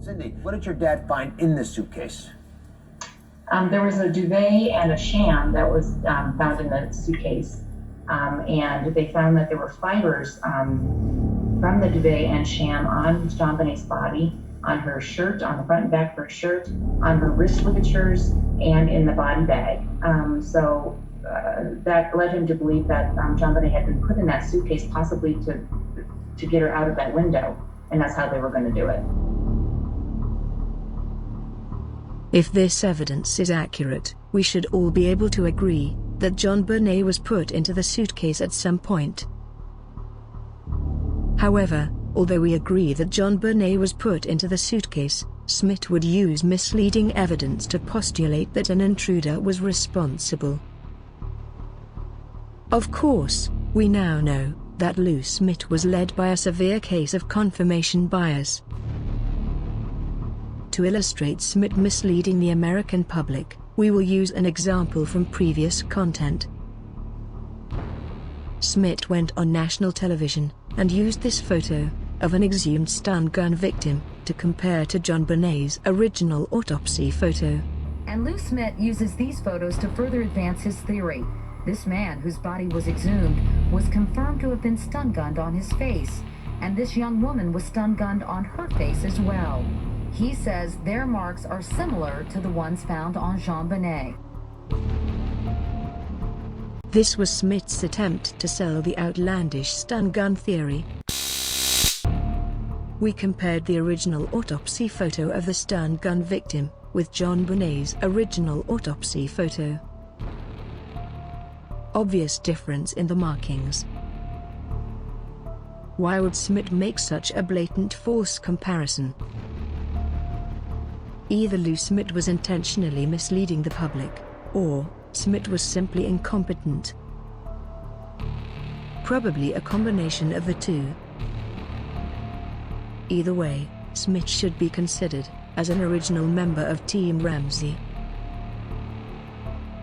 Cindy, what did your dad find in this suitcase? There was a duvet and a sham that was found in the suitcase. And they found that there were fibers from the duvet and sham on JonBenet's body, on her shirt, on the front and back of her shirt, on her wrist ligatures, and in the body bag. So that led him to believe that JonBenet had been put in that suitcase possibly to get her out of that window, and that's how they were going to do it. If this evidence is accurate, we should all be able to agree that JonBenet was put into the suitcase at some point. However, although we agree that JonBenet was put into the suitcase, Smit would use misleading evidence to postulate that an intruder was responsible. Of course, we now know that Lou Smit was led by a severe case of confirmation bias. To illustrate Smit misleading the American public, we will use an example from previous content. Smit went on national television and used this photo of an exhumed stun gun victim to compare to JonBenet's original autopsy photo. And Lou Smit uses these photos to further advance his theory. This man, whose body was exhumed, was confirmed to have been stun-gunned on his face, and this young woman was stun-gunned on her face as well. He says their marks are similar to the ones found on JonBenet. This was Smit's attempt to sell the outlandish stun gun theory. We compared the original autopsy photo of the stun gun victim with JonBenet's original autopsy photo. Obvious difference in the markings. Why would Smit make such a blatant false comparison? Either Lou Smit was intentionally misleading the public, or Smit was simply incompetent. Probably a combination of the two. Either way, Smit should be considered as an original member of Team Ramsey.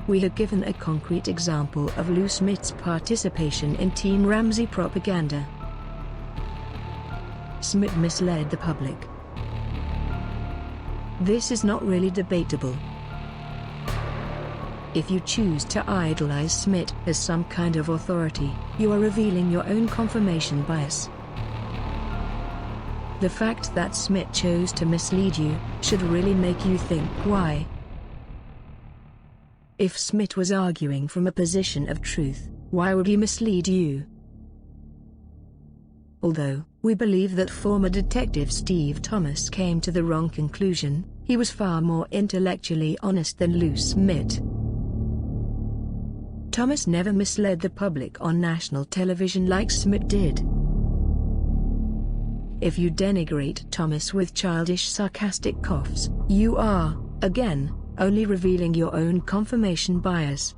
We have given a concrete example of Lou Smit's participation in Team Ramsey propaganda. Smit misled the public. This is not really debatable. If you choose to idolize Smit as some kind of authority, you are revealing your own confirmation bias. The fact that Smit chose to mislead you should really make you think why. If Smit was arguing from a position of truth, why would he mislead you? Although we believe that former Detective Steve Thomas came to the wrong conclusion, he was far more intellectually honest than Lou Smit. Thomas never misled the public on national television like Smit did. If you denigrate Thomas with childish sarcastic coughs, you are, again, only revealing your own confirmation bias.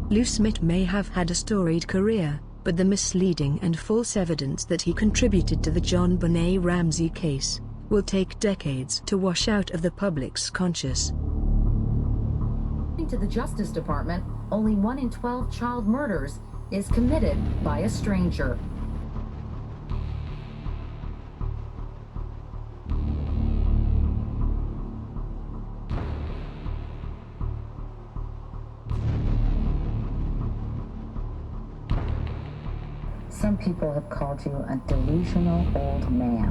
Lou Smit may have had a storied career, but the misleading and false evidence that he contributed to the JonBenet Ramsey case will take decades to wash out of the public's conscious. According to the Justice Department, only 1 in 12 child murders is committed by a stranger. Some people have called you a delusional old man.